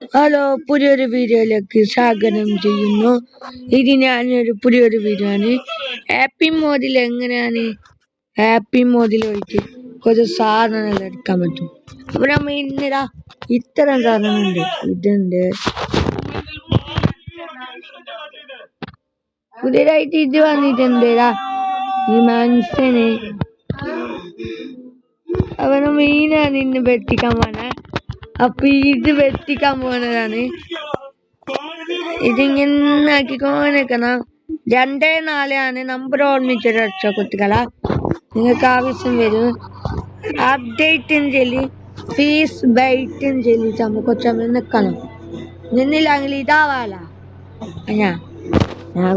Hello, പുതിയൊരു വീഡിയോയിലേക്ക് സ്വാഗതം ചെയ്യുന്നു. ഇത് ഞാനൊരു പുതിയൊരു വീഡിയോ ആണ്. ഹാപ്പി മോഡിൽ എങ്ങനെയാണ് ഹാപ്പി മോഡിൽ പോയിട്ട് കുറച്ച് സാധനങ്ങൾ എടുക്കാൻ പറ്റും. അപ്പൊ നമ്മ ഇന്നിടാ ഇത്തരം സാധനമുണ്ട്. ഇതുണ്ട്, പുതിയതായിട്ട് ഇത് വന്നിട്ടുണ്ട്. ഈ മനുഷ്യന് അവന് മീനാണ് ഇന്ന് വെട്ടിക്കാൻ പോണേ. അപ്പൊ ഇത് വെട്ടിക്കാൻ പോണതാണ്. ഇതിങ്ങനെ ആക്കിക്കോണം. 2-4 നമ്പർ ഓർമ്മിച്ചൊരു വെച്ച കുട്ടികളാ, നിങ്ങൾക്ക് ആവശ്യം വരും. അപ്ഡേറ്റും ചൊല്ലി ഫീസ് ബൈറ്റും ചൊല്ലിട്ട് നമുക്ക് കുറച്ച് നിക്കണം. നിന്നില്ലെങ്കിൽ ഇതാവാല ഞാൻ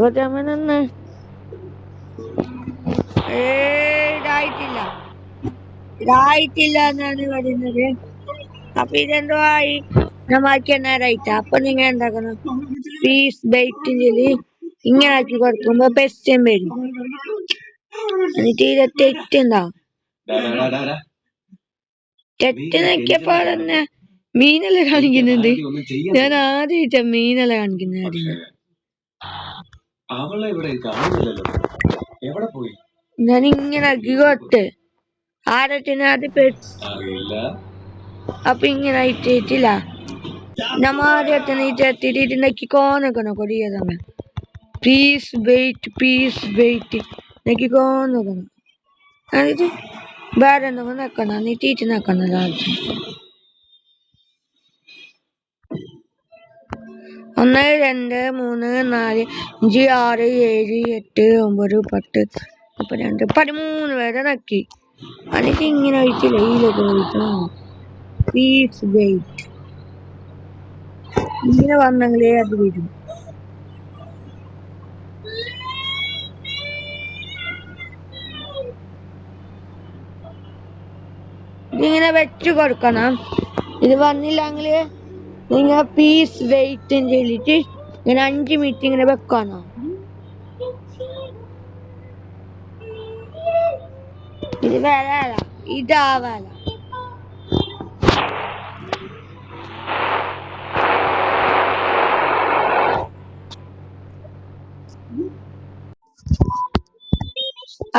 കുറച്ച് നിന്ന് ഇതായിട്ടില്ല എന്നാണ് പറയുന്നത്. അപ്പൊ ഇതെന്തോ ആയി നമ്മൾക്ക് നേരായിട്ട്. അപ്പൊ നിങ്ങൾ എന്താക്കണം, ഫീസ് ബൈറ്റും ചൊല്ലി ഇങ്ങനെ ആക്കി കൊടുക്കുമ്പോ പെസ്റ്റം വരും. എന്നിട്ട് ഇത് തെറ്റുണ്ടാവും. തെറ്റ് നോക്കിയപ്പോ തന്നെ മീനെല്ലാം കാണിക്കുന്നുണ്ട്. ഞാൻ ആദ്യമായിട്ടാ മീനെല്ലാം കാണിക്കുന്നത്. ഞാൻ ഇങ്ങനെ ആക്കി കൊടുത്ത് ആരത്തിന് അത് അപ്പൊ ഇങ്ങനെ ആയിട്ടില്ല. നമ്മ ആദ്യത്തിന് ഇതെത്തിട്ട് ഇതിനൊക്കെ കോന്നക്കണം കൊടിയ സമയം. പീസ് വെയിറ്റ് നക്കി കോന്നക്കണം. എന്നിട്ട് വേറെ എന്തെങ്കിലും നിക്കണം. എന്നിട്ട് നിക്കണം. 1 2 3 4 5 6 7 8 9 10 12 വരെ നക്കി. എന്നിട്ട് ഇങ്ങനെ ഒഴിച്ചില്ല ഇതിലേക്ക് പോയിട്ട് പീസ് വെയിറ്റ് ഇങ്ങനെ വന്നെങ്കിലേ അത് വരും. ഇതിങ്ങനെ വെച്ച് കൊടുക്കണം. ഇത് വന്നില്ലെങ്കിൽ നിങ്ങൾ പീസ് വെയിറ്റും ചൊല്ലിട്ട് ഇങ്ങനെ 5 മിനിറ്റ് ഇങ്ങനെ വെക്കണം. ഇത് വരാല, ഇതാവാല.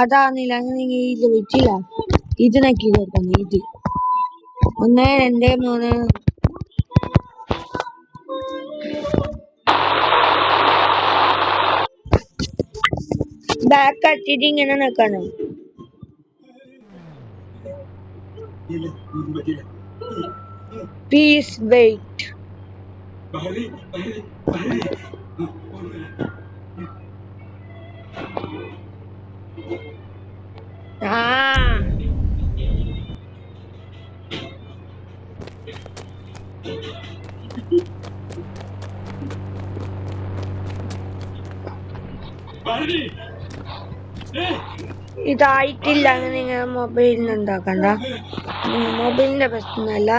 അതാന്നില്ല നിങ്ങൾ ഇത് വെച്ചില്ല. ഇത് നക്കി കൊടുക്കണം. ഇത് 1 2 3 ബാക്ക് ആക്കിയിട്ട് ഇങ്ങനെ നിക്കണം. പീസ് വെയിറ്റ് ഇതായിട്ടില്ല. നിങ്ങൾ മൊബൈലിൽ ഉണ്ടാക്കണ്ട. മൊബൈലിന്റെ പ്രശ്നമല്ല.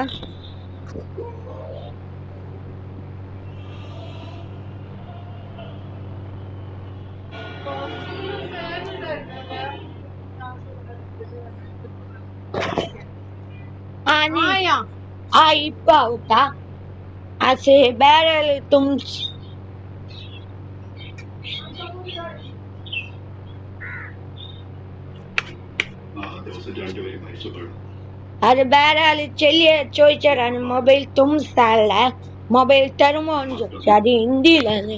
ഇപ്പൊ ഔട്ടാ असे बैरल तुम अरे बैरल चलिए ചോദിച്ചറാണ് മൊബൈൽ തും സ്ഥല മൊബൈൽ തരുമോ എന്ന് ചോദിച്ചു. അത് ഹിന്ദിയിലാണ്.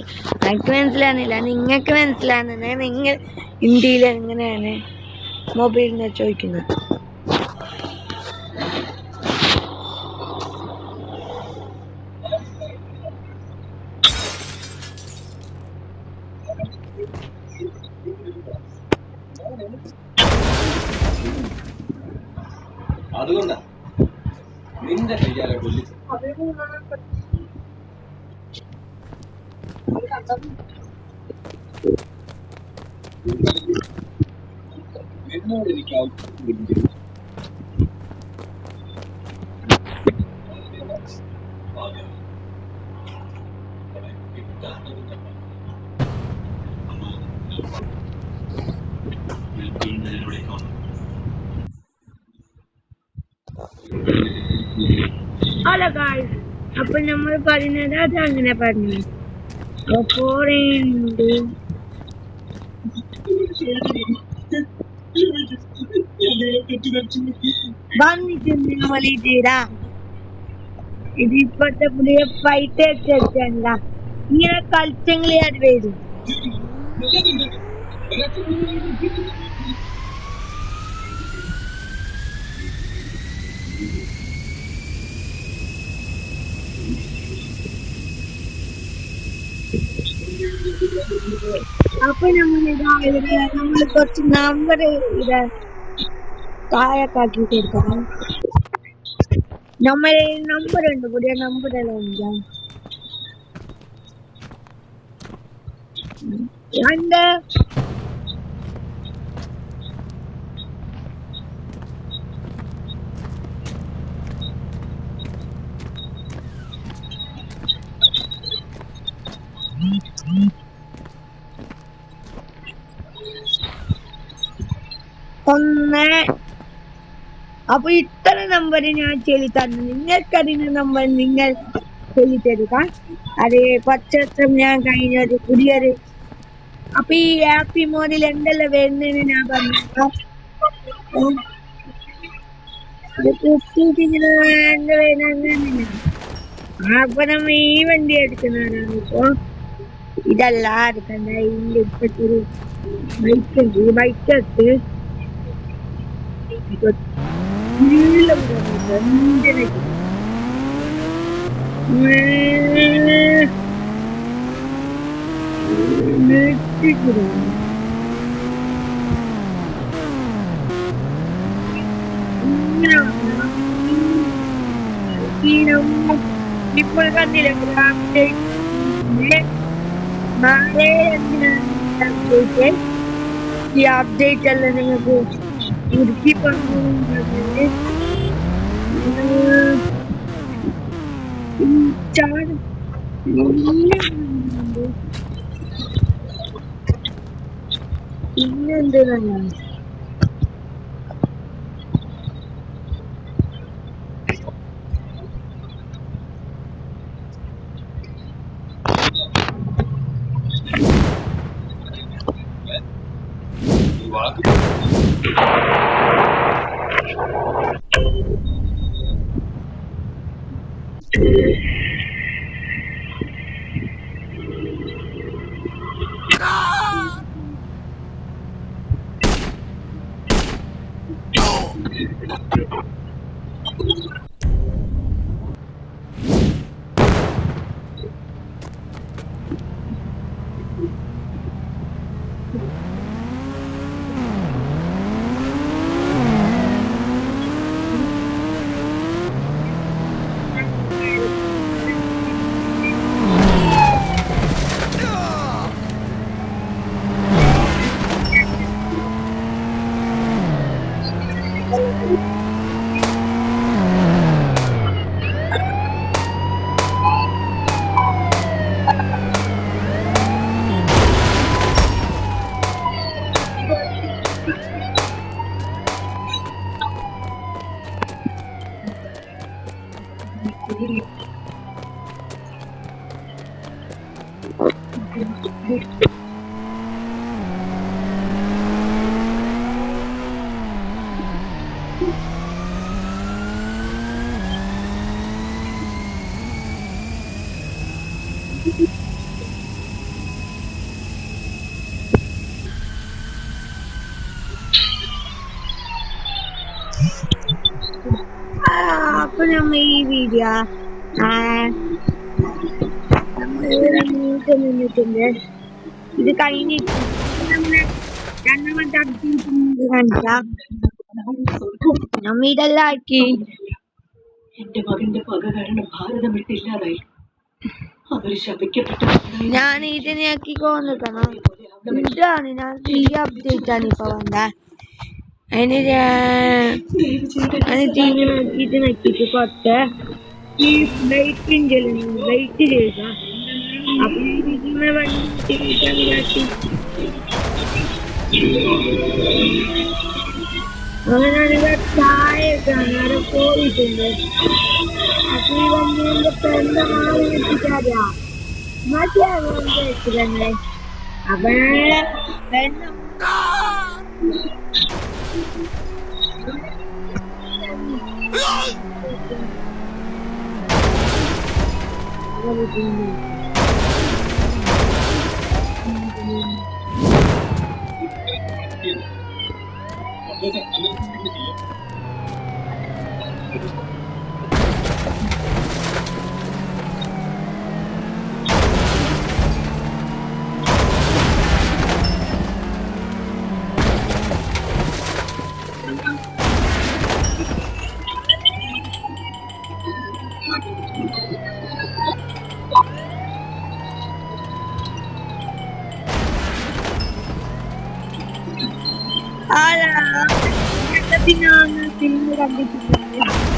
എനിക്ക് മനസ്സിലാകുന്നില്ല. നിങ്ങൾക്ക് മനസ്സിലാകുന്ന നിങ്ങൾ ഹിന്ദിയിൽ എങ്ങനെയാണ് മൊബൈലിനെ ചോദിക്കുന്നത്? അതുകൊണ്ടാ നിന്റെ കയ്യാലെ കൊല്ലി എന്നോട് എനിക്ക് Hello guys, അപ്പൊ നമ്മൾ പറയുന്നത് അത് അങ്ങനെ പറഞ്ഞു. ഫോറുണ്ട് വന്നിട്ടുണ്ട് നമ്മൾ ഇതിടാ. ഇത് ഇപ്പോഴത്തെ പുതിയ ഫൈറ്റ് വെച്ചല്ല, ഇങ്ങനെ കളിച്ചെങ്കിലേ അത് വരും. അപ്പൊ നമ്മൾ കുറച്ച് നമ്പർ ഇത് താഴെക്കാക്കി കൊടുക്കണം. നമ്മളെ നമ്പർ ഉണ്ട്, പുതിയ നമ്പറെല്ലാം ഉണ്ട്. രണ്ട് ഒന്ന്. അപ്പൊ ഇത്ര നമ്പർ ഞാൻ ചൊല്ലി തന്നു, നിങ്ങൾക്കറിയുന്ന നമ്പർ നിങ്ങൾ ചൊല്ലി തരുക. അത് 10 വർഷം ഞാൻ കഴിഞ്ഞൊരു പുതിയൊരു. അപ്പൊ ഈ ഹാപ്പി മോഡിൽ എന്തെല്ലാം വരുന്നതെന്ന് ഞാൻ പറഞ്ഞു. അപ്പൊ നമ്മ ഈ വണ്ടി എടുക്കുന്നതാണ്. ഇപ്പൊ ഇതല്ല എടുക്കണ്ട, ഇപ്പോഴത്തൊരു ബൈക്ക് ഉണ്ട്. ഈ ബൈക്ക് എടുത്ത് ഇപ്പോൾ കണ്ടില്ല നാളെ അപ്ഡേറ്റ്. ഈ അപ്ഡേറ്റ് അല്ല നിങ്ങൾക്ക് ചുരുക്കി പറഞ്ഞു. പിന്നെന്താണ് അപ്പൊ നമ്മ ഈ വീഡിയോ നിന്നിട്ടുണ്ട്. ഇത് കഴിഞ്ഞിട്ട് നമ്മള് രണ്ടാമത്തെ അപ്ഡേറ്റ് കാണിക്കാം. നമ്മ ഇതെല്ലാം ആക്കി. എന്റെ മകന്റെ പക കാരണം ഭാരതം വിട്ടില്ലാതായി. അവര് ശപിക്കപ്പെട്ടു. ഞാൻ ഇതിനെ ആക്കി കൊണ്ടിരിക്കണം. ഇതാണ് ഞാൻ ഈ അപ്ഡേറ്റ് ആണ് ഇപ്പൊ വന്ന. അതിന് ഇത് നോക്കിട്ട് കുറച്ച് ഈ ലൈറ്റ് ലൈറ്റ് ചെയ്യുക. അപ്പൊ ഇതിനെ വണ്ടി അങ്ങനെയാണെങ്കിൽ ചായയൊക്കെയാണ് അവിടെ പോയിട്ടുണ്ട്. അപ്പൊ ഈ വന്നതിന്റെ പെണ്ണ മാറി കിട്ടിക്കാരാ മതിയാകും വെച്ചിരുന്നേ. അപ്പൊ പെണ്ണ ആരാ ഫിലിം കണ്ടിട്ടില്ല.